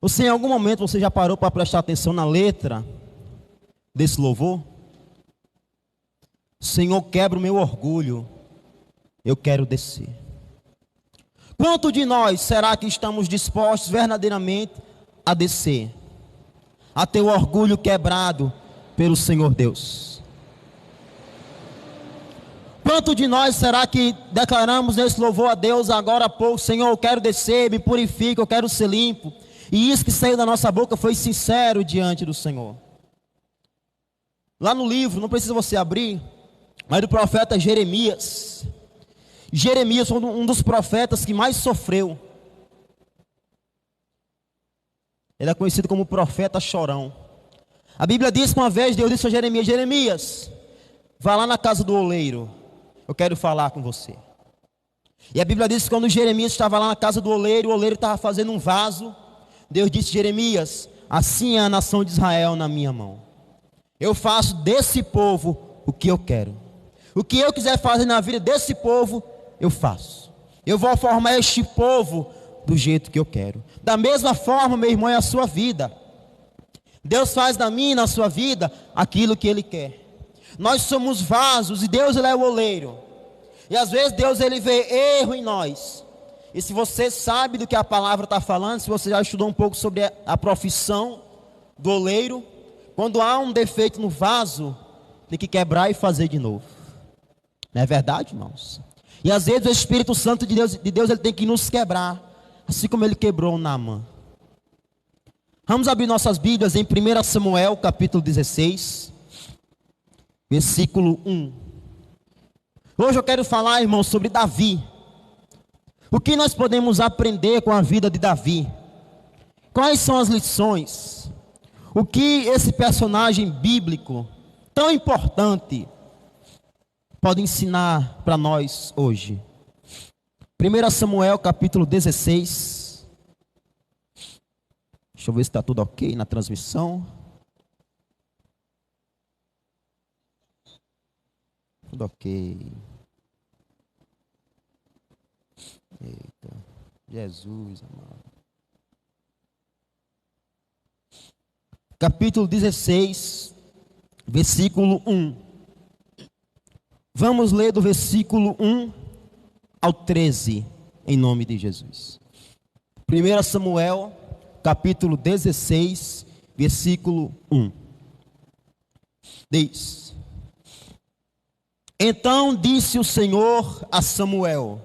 Você, em algum momento, você já parou para prestar atenção na letra desse louvor? Senhor, quebra o meu orgulho, eu quero descer. Quanto de nós será que estamos dispostos verdadeiramente a descer, a ter o orgulho quebrado pelo Senhor Deus? Quanto de nós será que declaramos nesse louvor a Deus agora há pouco: Senhor, eu quero descer, me purifica, eu quero ser limpo? E isso que saiu da nossa boca foi sincero diante do Senhor. Lá no livro, não precisa você abrir, mas do profeta Jeremias. Jeremias foi um dos profetas que mais sofreu. Ele é conhecido como profeta chorão. A Bíblia diz que uma vez Deus disse a Jeremias: Jeremias, vá lá na casa do oleiro, eu quero falar com você. E a Bíblia diz que quando Jeremias estava lá na casa do oleiro, o oleiro estava fazendo um vaso. Deus disse: Jeremias, assim é a nação de Israel na minha mão. Eu faço desse povo o que eu quero. O que eu quiser fazer na vida desse povo, eu faço. Eu vou formar este povo do jeito que eu quero. Da mesma forma, meu irmão, é a sua vida. Deus faz na minha e na sua vida aquilo que Ele quer. Nós somos vasos e Deus, Ele é o oleiro. E às vezes Deus, Ele vê erro em nós. E se você sabe do que a palavra está falando, se você já estudou um pouco sobre a profissão do oleiro, quando há um defeito no vaso, tem que quebrar e fazer de novo. Não é verdade, irmãos? E às vezes o Espírito Santo de Deus ele tem que nos quebrar, assim como ele quebrou Naamã. Vamos abrir nossas Bíblias em 1 Samuel, capítulo 16, versículo 1. Hoje eu quero falar, irmãos, sobre Davi. O que nós podemos aprender com a vida de Davi? Quais são as lições? O que esse personagem bíblico tão importante pode ensinar para nós hoje? 1 Samuel capítulo 16. Deixa eu ver se está tudo ok na transmissão. Tudo ok. Eita, Jesus amado. Capítulo 16, versículo 1. Vamos ler do versículo 1 ao 13, em nome de Jesus. 1 Samuel, capítulo 16, versículo 1. Diz: Então disse o Senhor a Samuel: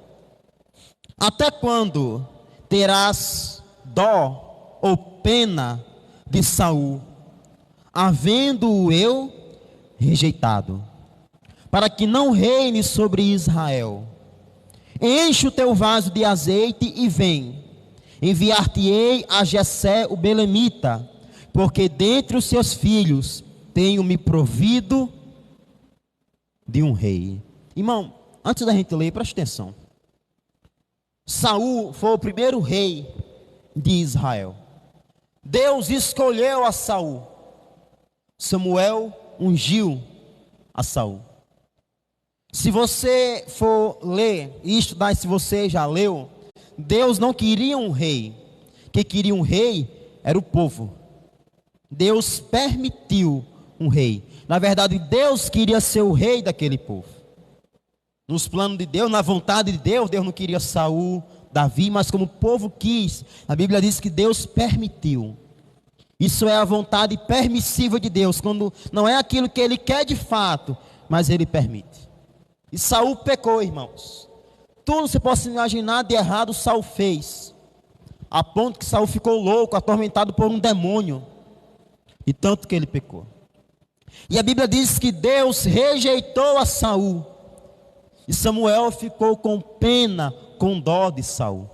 Até quando terás dó ou pena de Saul, havendo-o eu rejeitado, para que não reine sobre Israel? Enche o teu vaso de azeite e vem. Enviar-te-ei a Jessé o belemita, porque dentre os seus filhos tenho me provido de um rei. Irmão, antes da gente ler, preste atenção. Saul foi o primeiro rei de Israel. Deus escolheu a Saul. Samuel ungiu a Saul. Se você for ler e estudar, se você já leu, Deus não queria um rei. Quem queria um rei era o povo. Deus permitiu um rei. Na verdade, Deus queria ser o rei daquele povo. Nos planos de Deus, na vontade de Deus, Deus não queria Saul, Davi, mas como o povo quis, a Bíblia diz que Deus permitiu. Isso é a vontade permissiva de Deus, quando não é aquilo que Ele quer de fato, mas Ele permite. E Saul pecou, irmãos. Tudo você possa imaginar de errado Saul fez, a ponto que Saul ficou louco, atormentado por um demônio, e tanto que ele pecou. E a Bíblia diz que Deus rejeitou a Saul, e Samuel ficou com pena, com dó de Saul.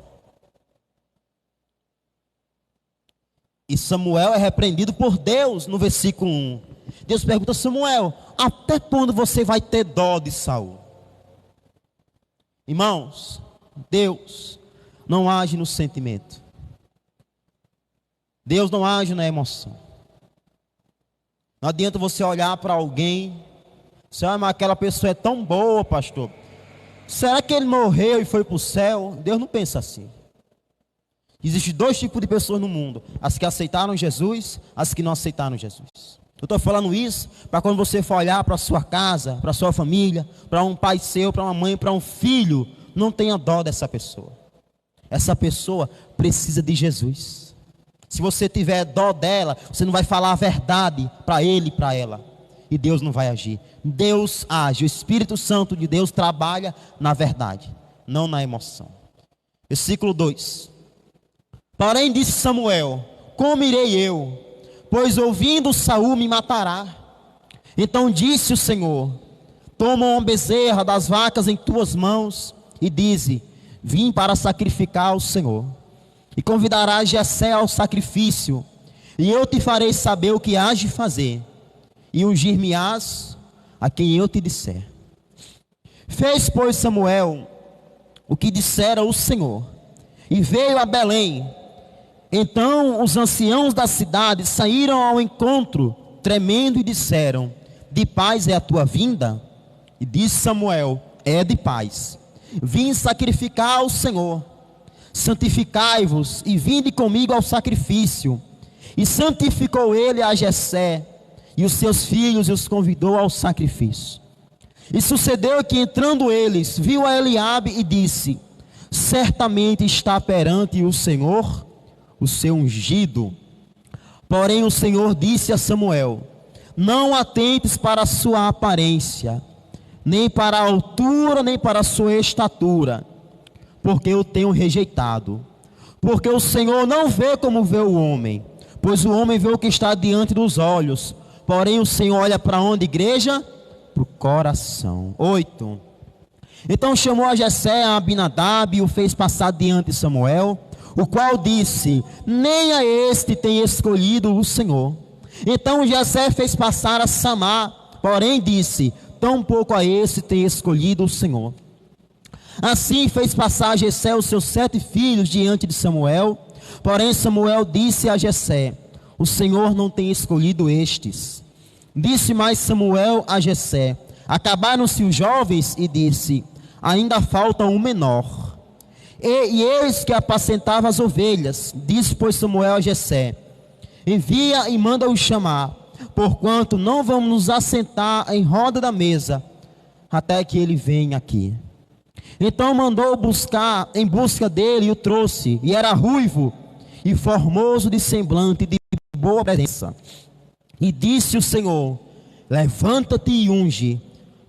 E Samuel é repreendido por Deus no versículo 1. Deus pergunta a Samuel: até quando você vai ter dó de Saul? Irmãos, Deus não age no sentimento. Deus não age na emoção. Não adianta você olhar para alguém, mas aquela pessoa é tão boa, pastor. Será que ele morreu e foi para o céu? Deus não pensa assim. Existem dois tipos de pessoas no mundo: as que aceitaram Jesus, as que não aceitaram Jesus. Eu estou falando isso para quando você for olhar para a sua casa, para a sua família, para um pai seu, para uma mãe, para um filho, não tenha dó dessa pessoa. Essa pessoa precisa de Jesus. Se você tiver dó dela, você não vai falar a verdade para ele e para ela. E Deus não vai agir. Deus age, o Espírito Santo de Deus trabalha na verdade, não na emoção. Versículo 2. Porém disse Samuel: como irei eu? Pois ouvindo Saul me matará. Então disse o Senhor: toma uma bezerra das vacas em tuas mãos e dize: vim para sacrificar ao Senhor. E convidarás Jessé ao sacrifício, e eu te farei saber o que hás de fazer, e ungir-me-ás a quem eu te disser. Fez, pois, Samuel o que dissera o Senhor, e veio a Belém. Então os anciãos da cidade saíram ao encontro, tremendo, e disseram: de paz é a tua vinda? E disse Samuel: é de paz. Vim sacrificar ao Senhor. Santificai-vos e vinde comigo ao sacrifício. E santificou ele a Jessé e os seus filhos, e os convidou ao sacrifício. E sucedeu que, entrando eles, viu a Eliabe e disse: certamente está perante o Senhor o seu ungido. Porém o Senhor disse a Samuel: não atentes para a sua aparência, nem para a altura, nem para a sua estatura, porque eu tenho rejeitado. Porque o Senhor não vê como vê o homem, pois o homem vê o que está diante dos olhos, porém o Senhor olha para onde, igreja? Para o coração. 8. Então chamou a Jessé a Abinadab e o fez passar diante de Samuel, o qual disse: nem a este tem escolhido o Senhor. Então Jessé fez passar a Samá, porém disse: tampouco a este tem escolhido o Senhor. Assim fez passar Jessé os seus 7 filhos diante de Samuel, porém Samuel disse a Jessé: o Senhor não tem escolhido estes. Disse mais Samuel a Jessé: acabaram-se os jovens, e disse: ainda falta um menor. E eis que apacentava as ovelhas. Disse, pois, Samuel a Jessé: envia e manda-o chamar, porquanto não vamos nos assentar em roda da mesa, até que ele venha aqui. Então mandou buscar, em busca dele, e o trouxe, e era ruivo, e formoso de semblante, de boa presença. E disse o Senhor: levanta-te e unge,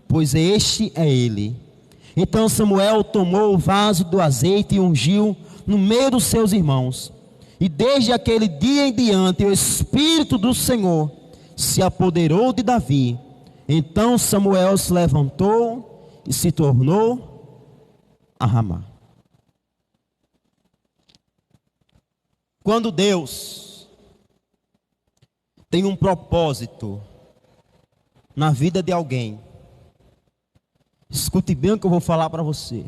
pois este é ele. Então Samuel tomou o vaso do azeite e ungiu no meio dos seus irmãos. E desde aquele dia em diante o Espírito do Senhor se apoderou de Davi. Então Samuel se levantou e se tornou a Ramá. Quando Deus tem um propósito na vida de alguém, escute bem o que eu vou falar para você.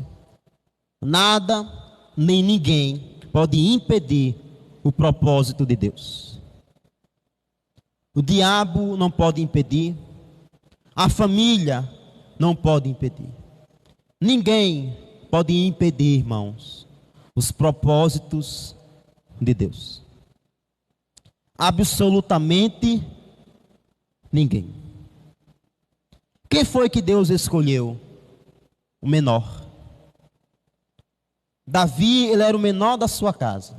Nada nem ninguém pode impedir o propósito de Deus. O diabo não pode impedir, a família não pode impedir, ninguém pode impedir, irmãos, os propósitos de Deus. Absolutamente ninguém. Quem foi que Deus escolheu? O menor. Davi, ele era o menor da sua casa.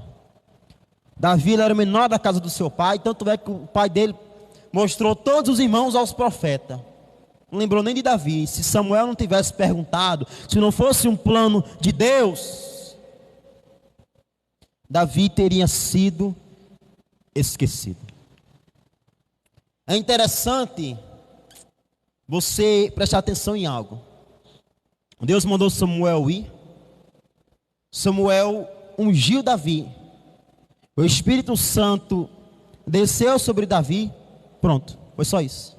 Davi, ele era o menor da casa do seu pai. Tanto é que o pai dele mostrou todos os irmãos aos profetas. Não lembrou nem de Davi. Se Samuel não tivesse perguntado, se não fosse um plano de Deus, Davi teria sido esquecido. É interessante você prestar atenção em algo. Deus mandou Samuel ir. Samuel ungiu Davi. O Espírito Santo desceu sobre Davi. Pronto, foi só isso.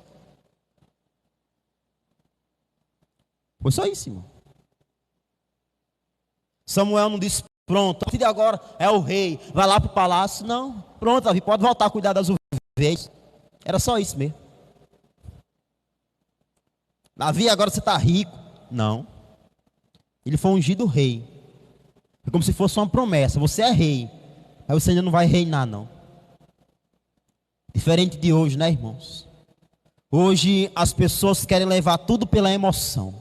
Foi só isso, irmão. Samuel não disse: pronto, a partir de agora é o rei, vai lá para o palácio. Não, pronto, Davi, pode voltar a cuidar das ovelhas. Era só isso mesmo. Davi, agora você está rico. Não. Ele foi ungido rei. É como se fosse uma promessa: você é rei, Aí você ainda não vai reinar, não. Diferente de hoje, né, irmãos? Hoje as pessoas querem levar tudo pela emoção.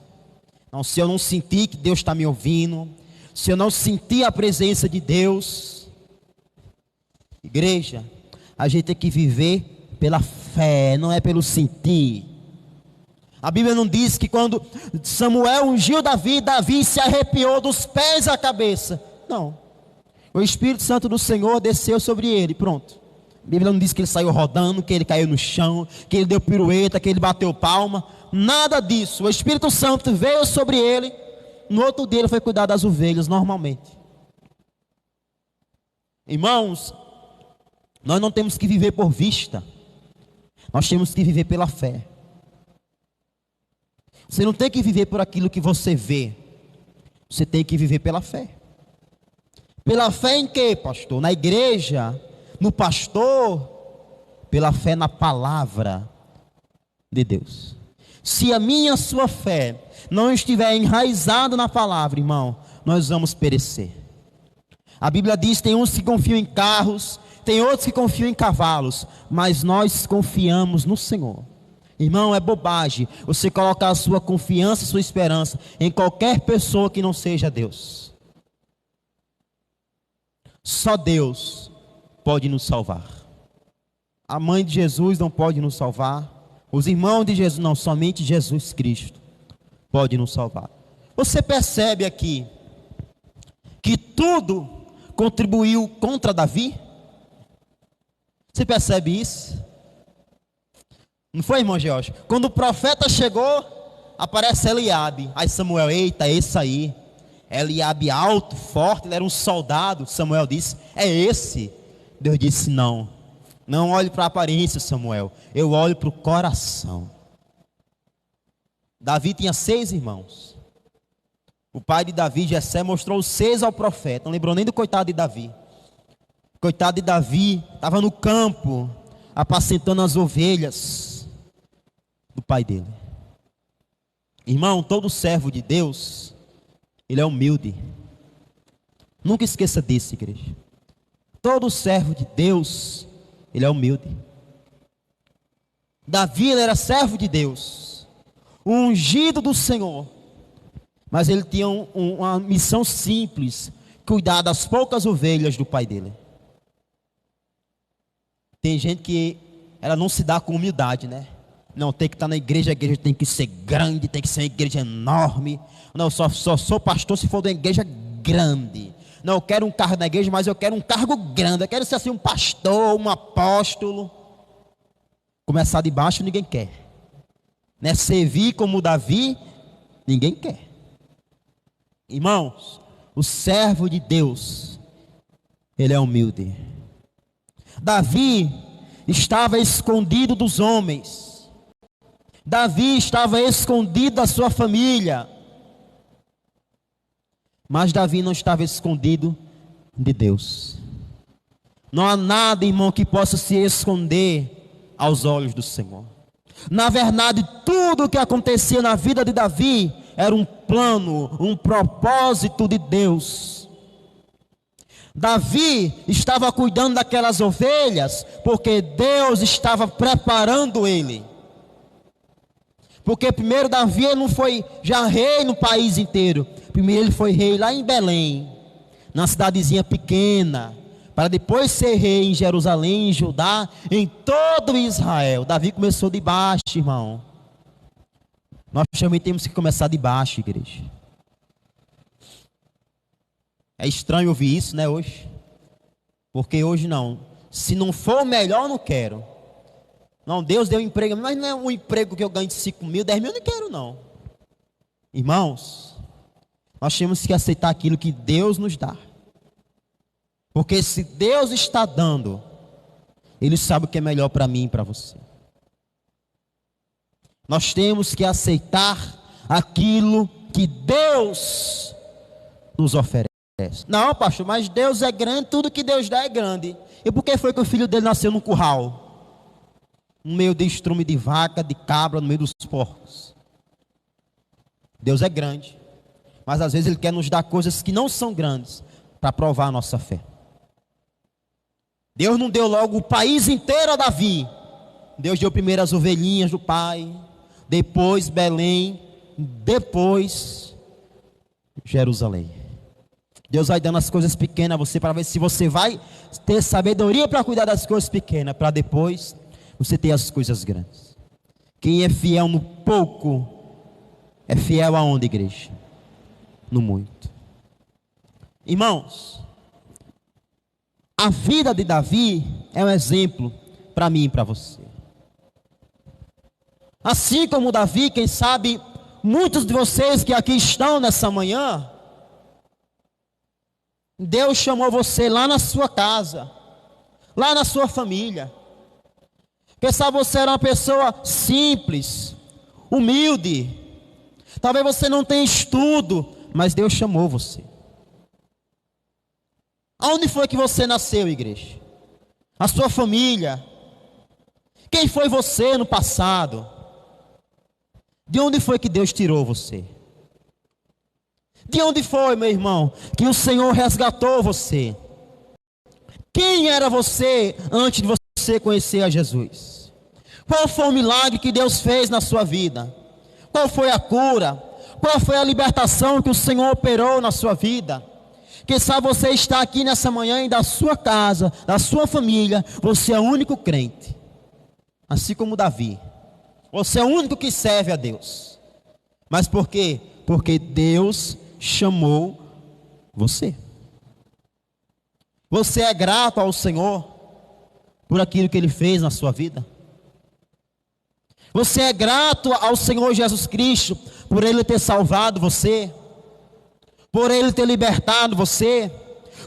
Então, se eu não sentir que Deus está me ouvindo, se eu não sentir a presença de Deus, igreja, a gente tem que viver pela fé, não é pelo sentir. A Bíblia não diz que quando Samuel ungiu Davi, Davi se arrepiou dos pés à cabeça. Não. O Espírito Santo do Senhor desceu sobre ele, pronto. A Bíblia não diz que ele saiu rodando, que ele caiu no chão, que ele deu pirueta, que ele bateu palma. Nada disso. O Espírito Santo veio sobre ele. No outro dia ele foi cuidar das ovelhas normalmente. Irmãos, nós não temos que viver por vista. Nós temos que viver pela fé. Você não tem que viver por aquilo que você vê. Você tem que viver pela fé. Pela fé em quê, pastor? Na igreja? No pastor? Pela fé na palavra de Deus. Se a minha e a sua fé não estiver enraizada na palavra, irmão, nós vamos perecer. A Bíblia diz, tem uns que confiam em carros, tem outros que confiam em cavalos, mas nós confiamos no Senhor. Irmão, é bobagem você colocar a sua confiança, a sua esperança em qualquer pessoa que não seja Deus. Só Deus pode nos salvar. A mãe de Jesus não pode nos salvar. Os irmãos de Jesus, não, somente Jesus Cristo pode nos salvar. Você percebe aqui que tudo contribuiu contra Davi? Você percebe isso? Não foi, irmão George? Quando o profeta chegou, aparece Eliabe. Aí Samuel, eita, é esse aí. Eliabe alto, forte, ele era um soldado. Samuel disse, é esse. Deus disse, não. Não olhe para a aparência, Samuel. Eu olho para o coração. Davi tinha 6 irmãos. O pai de Davi, Jessé, mostrou os 6 ao profeta. Não lembrou nem do coitado de Davi. Coitado de Davi, estava no campo, apacentando as ovelhas do pai dele. Irmão, todo servo de Deus, ele é humilde. Nunca esqueça disso, igreja. Todo servo de Deus, ele é humilde. Davi, ele era servo de Deus, o ungido do Senhor, mas ele tinha uma missão simples, cuidar das poucas ovelhas do pai dele. Tem gente que ela não se dá com humildade, né? Não, tem que estar na igreja, a igreja tem que ser grande, tem que ser uma igreja enorme. Não, só sou pastor se for de uma igreja grande. Não, eu quero um cargo na igreja, mas eu quero um cargo grande. Eu quero ser assim um pastor, um apóstolo. Começar de baixo ninguém quer. Né? Servir como Davi, ninguém quer. Irmãos, o servo de Deus, ele é humilde. Davi estava escondido dos homens. Davi estava escondido da sua família. Mas Davi não estava escondido de Deus. Não há nada, irmão, que possa se esconder aos olhos do Senhor. Na verdade, tudo o que acontecia na vida de Davi era um plano, um propósito de Deus. Davi estava cuidando daquelas ovelhas porque Deus estava preparando ele. Porque primeiro Davi ele não foi já rei no país inteiro. Primeiro ele foi rei lá em Belém, na cidadezinha pequena, para depois ser rei em Jerusalém, em Judá, em todo Israel. Davi começou de baixo, irmão. Nós também temos que começar de baixo, igreja. É estranho ouvir isso, né, hoje? Porque hoje não. Se não for o melhor, não quero. Não, Deus deu um emprego, mas não é um emprego que eu ganho de 5 mil, 10 mil, eu não quero não. Irmãos, nós temos que aceitar aquilo que Deus nos dá. Porque se Deus está dando, Ele sabe o que é melhor para mim e para você. Nós temos que aceitar aquilo que Deus nos oferece. Não, pastor, mas Deus é grande, tudo que Deus dá é grande. E por que foi que o filho dele nasceu num curral? No meio de estrume de vaca, de cabra, no meio dos porcos. Deus é grande. Mas às vezes Ele quer nos dar coisas que não são grandes, para provar a nossa fé. Deus não deu logo o país inteiro a Davi. Deus deu primeiro as ovelhinhas do pai, depois Belém, depois Jerusalém. Deus vai dando as coisas pequenas a você para ver se você vai ter sabedoria para cuidar das coisas pequenas, para depois você ter as coisas grandes. Quem é fiel no pouco, é fiel aonde, igreja? No muito. Irmãos, a vida de Davi é um exemplo para mim e para você. Assim como Davi, quem sabe, muitos de vocês que aqui estão nessa manhã, Deus chamou você lá na sua casa, lá na sua família. Quem sabe você era uma pessoa simples, humilde. Talvez você não tenha estudo, mas Deus chamou você. Aonde foi que você nasceu, igreja? A sua família. Quem foi você no passado? De onde foi que Deus tirou você? De onde foi, meu irmão, que o Senhor resgatou você? Quem era você antes de você conhecer a Jesus? Qual foi o milagre que Deus fez na sua vida? Qual foi a cura? Qual foi a libertação que o Senhor operou na sua vida? Quem sabe você está aqui nessa manhã e da sua casa, da sua família, você é o único crente. Assim como Davi. Você é o único que serve a Deus. Mas por quê? Porque Deus chamou você. Você é grato ao Senhor por aquilo que Ele fez na sua vida? Você é grato ao Senhor Jesus Cristo por Ele ter salvado você? Por Ele ter libertado você?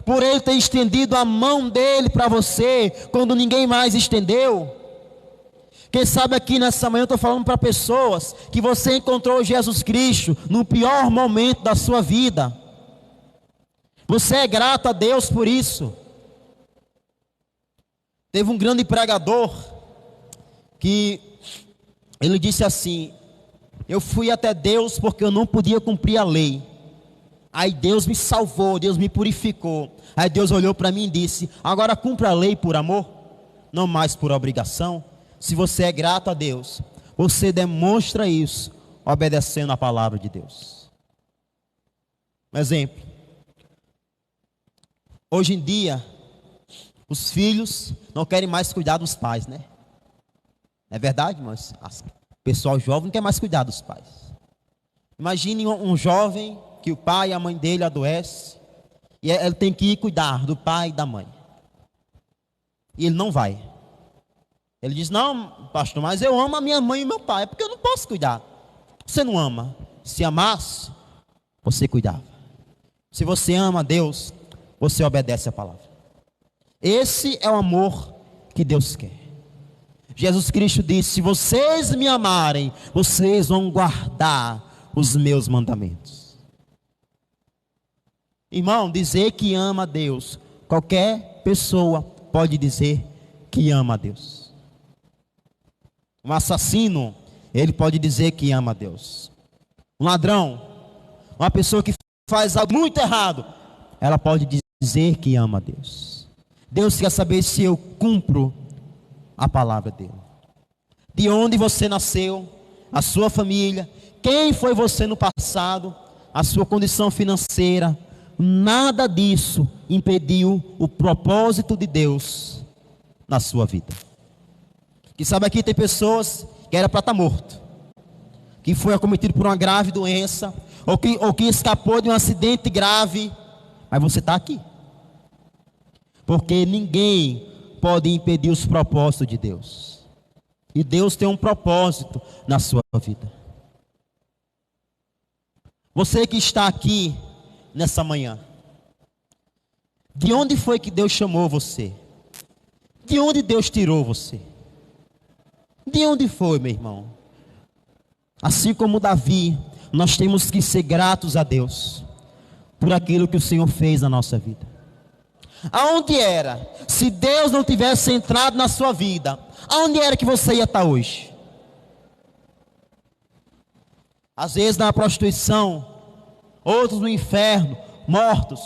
Por Ele ter estendido a mão dEle para você quando ninguém mais estendeu? Quem sabe aqui nessa manhã eu estou falando para pessoas que você encontrou Jesus Cristo no pior momento da sua vida. Você é grato a Deus por isso. Teve um grande pregador que ele disse assim: eu fui até Deus porque eu não podia cumprir a lei. Aí Deus me salvou, Deus me purificou. Aí Deus olhou para mim e disse: agora cumpra a lei por amor, não mais por obrigação. Se você é grato a Deus, você demonstra isso obedecendo a palavra de Deus. Um exemplo. Hoje em dia, os filhos não querem mais cuidar dos pais, né? É verdade, mas o pessoal jovem não quer mais cuidar dos pais. Imagine um jovem que o pai e a mãe dele adoecem e ele tem que ir cuidar do pai e da mãe. E ele não vai. Ele diz: não, pastor, mas eu amo a minha mãe e meu pai, é porque eu não posso cuidar. Você não ama. Se amasse, você cuidava. Se você ama a Deus, você obedece a palavra. Esse é o amor que Deus quer. Jesus Cristo disse: se vocês me amarem, vocês vão guardar os meus mandamentos. Irmão, dizer que ama a Deus, qualquer pessoa pode dizer que ama a Deus. Um assassino, ele pode dizer que ama a Deus. Um ladrão, uma pessoa que faz algo muito errado, ela pode dizer que ama a Deus. Deus quer saber se eu cumpro a palavra dele. De onde você nasceu, a sua família, quem foi você no passado, a sua condição financeira, nada disso impediu o propósito de Deus na sua vida. Que sabe, aqui tem pessoas que era para estar morto, que foi acometido por uma grave doença, ou que escapou de um acidente grave, mas você está aqui. Porque ninguém pode impedir os propósitos de Deus. E Deus tem um propósito na sua vida. Você que está aqui nessa manhã, de onde foi que Deus chamou você? De onde Deus tirou você? De onde foi, meu irmão? Assim como Davi, nós temos que ser gratos a Deus por aquilo que o Senhor fez na nossa vida. Aonde era? Se Deus não tivesse entrado na sua vida, aonde era que você ia estar hoje? Às vezes na prostituição, outros no inferno, mortos,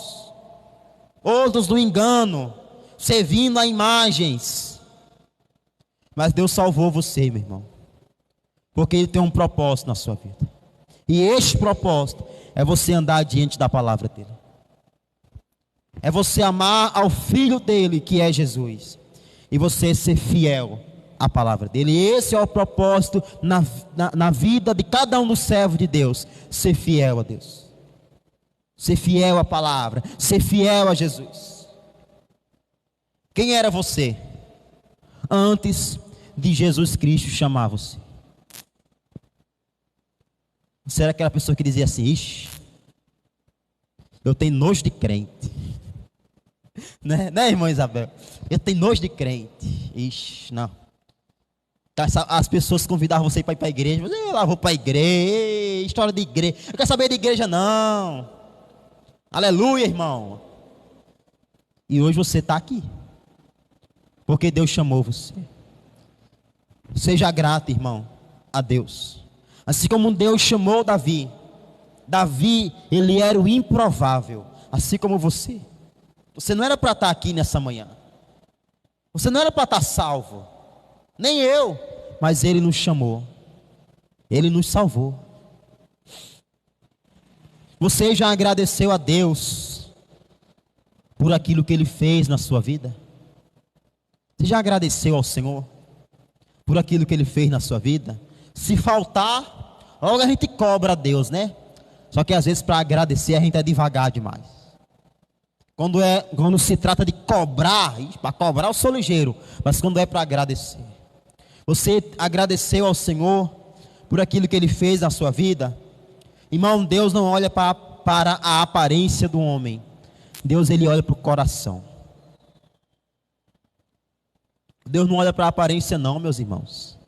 outros no engano, servindo a imagens. Mas Deus salvou você, meu irmão, porque Ele tem um propósito na sua vida. E este propósito é você andar diante da palavra dEle. É você amar ao Filho dEle, que é Jesus. E você ser fiel à palavra dEle. E esse é o propósito na vida de cada um dos servos de Deus. Ser fiel a Deus. Ser fiel à palavra. Ser fiel a Jesus. Quem era você antes de Jesus Cristo chamar você? Você era aquela pessoa que dizia assim: ixi, eu tenho nojo de crente. Né, irmã Isabel? Eu tenho nojo de crente. Ixi, não. As pessoas convidavam você para ir para a igreja. Você lá, vou para a igreja. História de igreja. Eu quero saber de igreja, não. Aleluia, irmão. E hoje você está aqui, porque Deus chamou você. Seja grato, irmão, a Deus. Assim como Deus chamou Davi. Davi, ele era o improvável. Assim como você. Você não era para estar aqui nessa manhã. Você não era para estar salvo. Nem eu. Mas Ele nos chamou. Ele nos salvou. Você já agradeceu a Deus por aquilo que Ele fez na sua vida? Você já agradeceu ao Senhor por aquilo que Ele fez na sua vida? Se faltar, logo a gente cobra a Deus, né? Só que às vezes para agradecer a gente é devagar demais. Quando se trata de cobrar, para cobrar eu sou ligeiro, mas quando é para agradecer. Você agradeceu ao Senhor por aquilo que Ele fez na sua vida? Irmão, Deus não olha para a aparência do homem. Deus, Ele olha para o coração. Deus não olha para a aparência não, meus irmãos.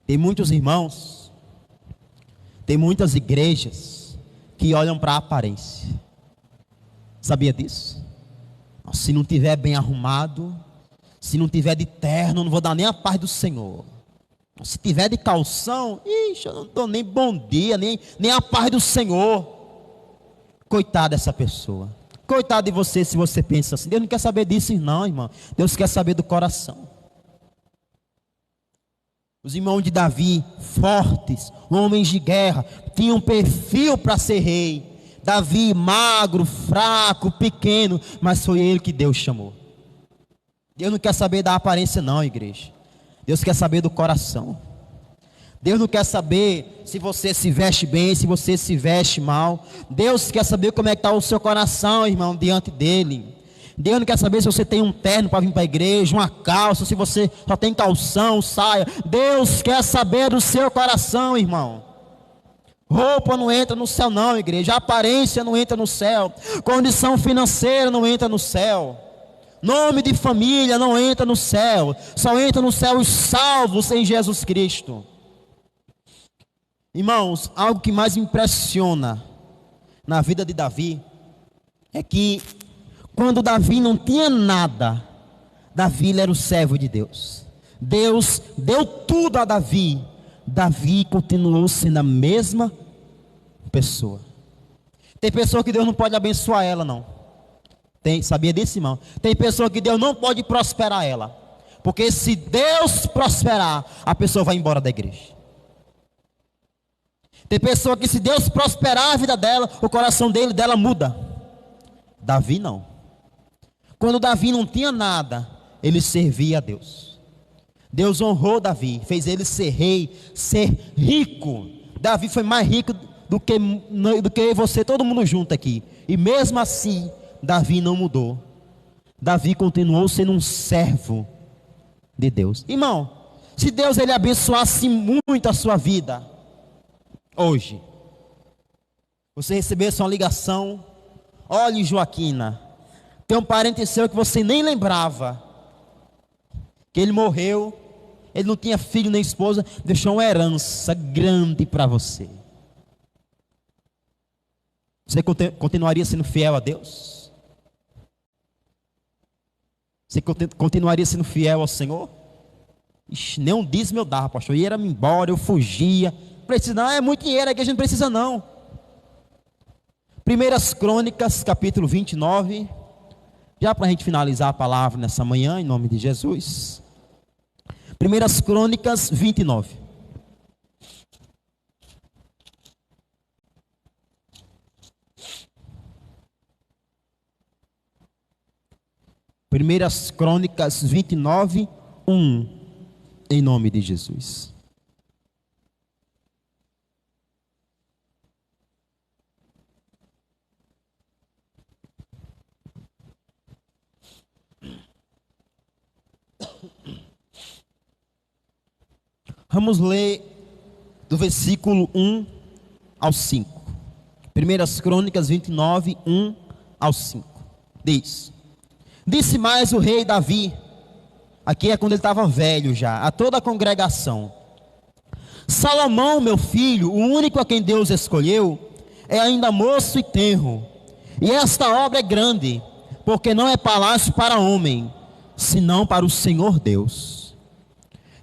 Tem muitos irmãos, tem muitas igrejas que olham para a aparência. Sabia disso? Se não tiver bem arrumado, se não tiver de terno, não vou dar nem a paz do Senhor. Se tiver de calção, ixi, eu não dou nem bom dia, nem a paz do Senhor. Coitado dessa pessoa. Coitado de você se você pensa assim. Deus não quer saber disso não, irmão. Deus quer saber do coração. Os irmãos de Davi, fortes, homens de guerra, tinham perfil para ser rei. Davi, magro, fraco, pequeno, mas foi ele que Deus chamou. Deus não quer saber da aparência não, igreja. Deus quer saber do coração. Deus não quer saber se você se veste bem, se você se veste mal. Deus quer saber como é que está o seu coração, irmão, diante dele. Deus não quer saber se você tem um terno para vir para a igreja, uma calça, se você só tem calção, saia. Deus quer saber do seu coração, irmão. Roupa não entra no céu não, igreja. Aparência não entra no céu. Condição financeira não entra no céu. Nome de família não entra no céu. Só entra no céu os salvos em Jesus Cristo. Irmãos, algo que mais me impressiona na vida de Davi é que quando Davi não tinha nada, Davi era o servo de Deus. Deus deu tudo a Davi. Davi continuou sendo a mesma pessoa. Tem pessoa que Deus não pode abençoar ela não. Sabia disso, irmão? Tem pessoa que Deus não pode prosperar ela. Porque se Deus prosperar, a pessoa vai embora da igreja. Tem pessoa que se Deus prosperar a vida dela, o coração dela muda. Davi não. Quando Davi não tinha nada, ele servia a Deus. Deus honrou Davi, fez ele ser rei, ser rico. Davi foi mais rico do que você, todo mundo junto aqui. E mesmo assim, Davi não mudou. Davi continuou sendo um servo de Deus. Irmão, se Deus ele abençoasse muito a sua vida, hoje, você recebesse uma ligação, olhe Joaquina, tem um parente seu que você nem lembrava, que ele morreu, ele não tinha filho nem esposa, deixou uma herança grande para você. Você continuaria sendo fiel a Deus? Você continuaria sendo fiel ao Senhor? Ixi, nem um dízimo eu dava, pastor. Eu ia me embora, eu fugia. Precisa, não, é muito dinheiro, aqui a gente não precisa não. 1 Crônicas, capítulo 29, Já para a gente finalizar a palavra nessa manhã, em nome de Jesus. 1 Crônicas 29. Primeiras Crônicas 29, 1, em nome de Jesus. Vamos ler do versículo 1 ao 5. Primeiras Crônicas 29, 1 ao 5. Disse mais o rei Davi, aqui é quando ele estava velho já, a toda a congregação: Salomão, meu filho, o único a quem Deus escolheu, é ainda moço e tenro, e esta obra é grande, porque não é palácio para homem, senão para o Senhor Deus.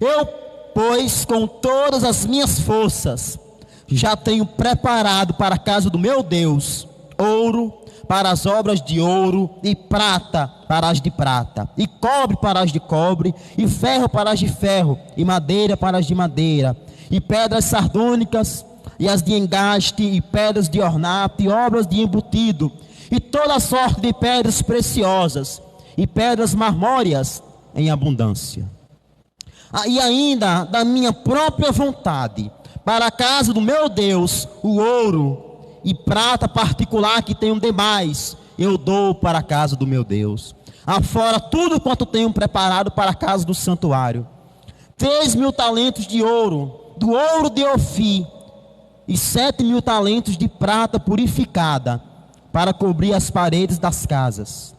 Eu, pois, com todas as minhas forças, já tenho preparado para a casa do meu Deus ouro para as obras de ouro, e prata para as de prata, e cobre para as de cobre, e ferro para as de ferro, e madeira para as de madeira, e pedras sardônicas, e as de engaste, e pedras de ornato, e obras de embutido, e toda sorte de pedras preciosas, e pedras marmóreas em abundância. E ainda da minha própria vontade, para a casa do meu Deus, o ouro e prata particular que tenho demais, eu dou para a casa do meu Deus. Afora tudo quanto tenho preparado para a casa do santuário: 3.000 talentos de ouro, do ouro de Ofir, e 7.000 talentos de prata purificada, para cobrir as paredes das casas.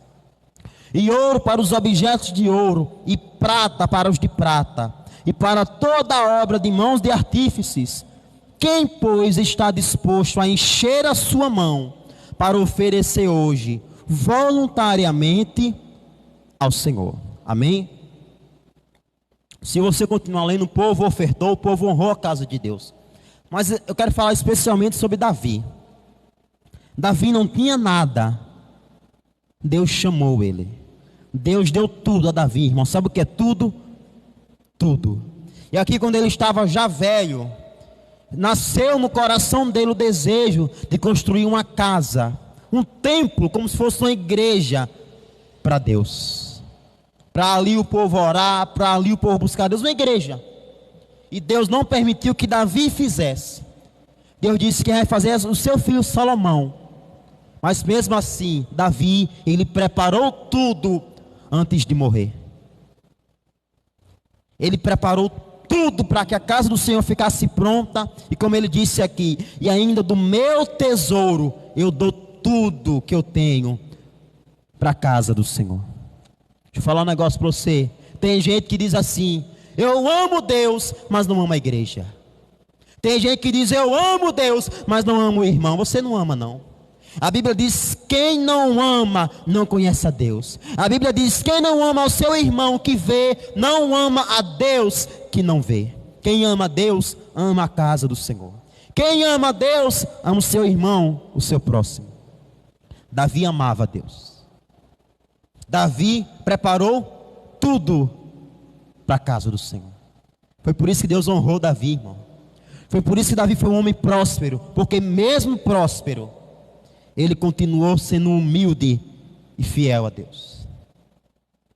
E ouro para os objetos de ouro, e prata para os de prata, e para toda a obra de mãos de artífices. Quem, pois, está disposto a encher a sua mão para oferecer hoje voluntariamente ao Senhor? Amém? Se você continuar lendo, o povo ofertou, o povo honrou a casa de Deus. Mas eu quero falar especialmente sobre Davi. Davi não tinha nada, Deus chamou ele. Deus deu tudo a Davi, irmão. Sabe o que é tudo? Tudo. E aqui, quando ele estava já velho, nasceu no coração dele o desejo de construir uma casa, um templo, como se fosse uma igreja para Deus. Para ali o povo orar, para ali o povo buscar Deus, uma igreja. E Deus não permitiu que Davi fizesse. Deus disse que vai fazer o seu filho Salomão. Mas mesmo assim, Davi, ele preparou tudo antes de morrer. Ele preparou tudo para que a casa do Senhor ficasse pronta. E como ele disse aqui: e ainda do meu tesouro eu dou tudo que eu tenho para a casa do Senhor. Deixa eu falar um negócio para você. Tem gente que diz assim: eu amo Deus, mas não amo a igreja. Tem gente que diz: eu amo Deus, mas não amo o irmão. Você não ama, não. A Bíblia diz: quem não ama não conhece a Deus. A Bíblia diz: quem não ama ao seu irmão que vê, não ama a Deus que não vê. Quem ama a Deus, ama a casa do Senhor. Quem ama a Deus, ama o seu irmão, o seu próximo. Davi amava a Deus. Davi preparou tudo para a casa do Senhor. Foi por isso que Deus honrou Davi, irmão. Foi por isso que Davi foi um homem próspero, porque mesmo próspero, ele continuou sendo humilde e fiel a Deus.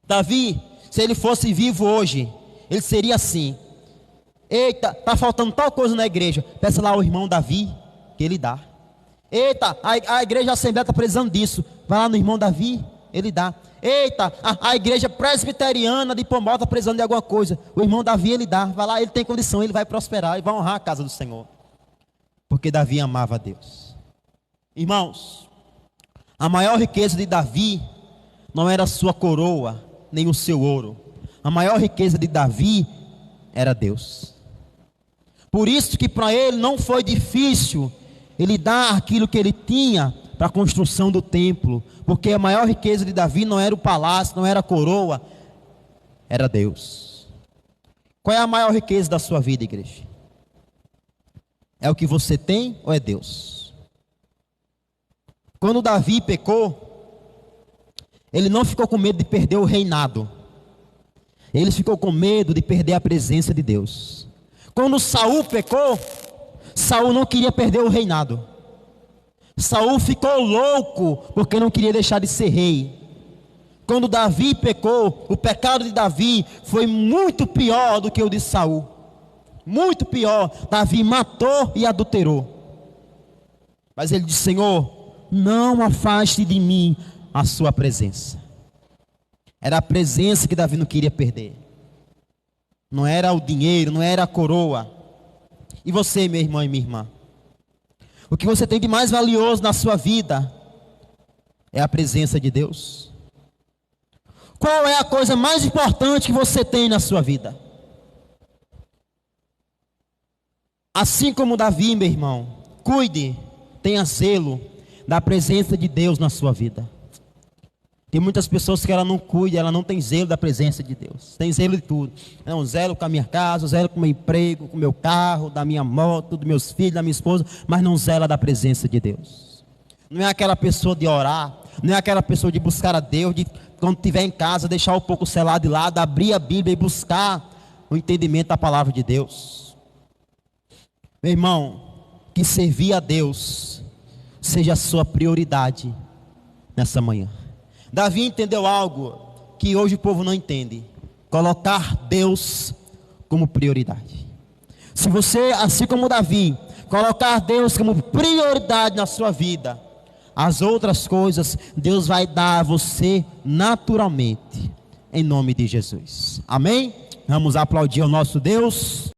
Davi, se ele fosse vivo hoje, ele seria assim: eita, está faltando tal coisa na igreja, peça lá ao irmão Davi, que ele dá. Eita, a igreja, a Assembleia está precisando disso, vai lá no irmão Davi, ele dá. Eita, a igreja presbiteriana de Pombal está precisando de alguma coisa, o irmão Davi, ele dá. Vai lá, ele tem condição, ele vai prosperar e vai honrar a casa do Senhor. Porque Davi amava a Deus. Irmãos, a maior riqueza de Davi não era a sua coroa, nem o seu ouro. A maior riqueza de Davi era Deus. Por isso que para ele não foi difícil ele dar aquilo que ele tinha para a construção do templo. Porque a maior riqueza de Davi não era o palácio, não era a coroa, era Deus. Qual é a maior riqueza da sua vida, igreja? É o que você tem ou é Deus? Quando Davi pecou, Ele não ficou com medo de perder o reinado. Ele ficou com medo de perder a presença de Deus. Quando Saul pecou, Saul não queria perder o reinado. Saul ficou louco porque não queria deixar de ser rei. Quando Davi pecou, o pecado de Davi foi muito pior do que o de Saul. Muito pior. Davi matou e adulterou. Mas ele disse: Senhor, não afaste de mim a sua presença. Era a presença que Davi não queria perder. Não era o dinheiro, não era a coroa. E você, meu irmão e minha irmã? O que você tem de mais valioso na sua vida é a presença de Deus. Qual é a coisa mais importante que você tem na sua vida? Assim como Davi, meu irmão, cuide, tenha zelo da presença de Deus na sua vida. Tem muitas pessoas que ela não cuida, ela não tem zelo da presença de Deus. Tem zelo de tudo. Não, zelo com a minha casa, zelo com o meu emprego, com o meu carro, da minha moto, dos meus filhos, da minha esposa, mas não zela da presença de Deus. Não é aquela pessoa de orar, não é aquela pessoa de buscar a Deus, de quando estiver em casa, deixar um pouco o celular de lado, abrir a Bíblia e buscar o entendimento da palavra de Deus. Meu irmão, que servir a Deus seja a sua prioridade nessa manhã. Davi entendeu algo que hoje o povo não entende: colocar Deus como prioridade. Se você, assim como Davi, colocar Deus como prioridade na sua vida, as outras coisas Deus vai dar a você naturalmente, em nome de Jesus. Amém? Vamos aplaudir ao nosso Deus.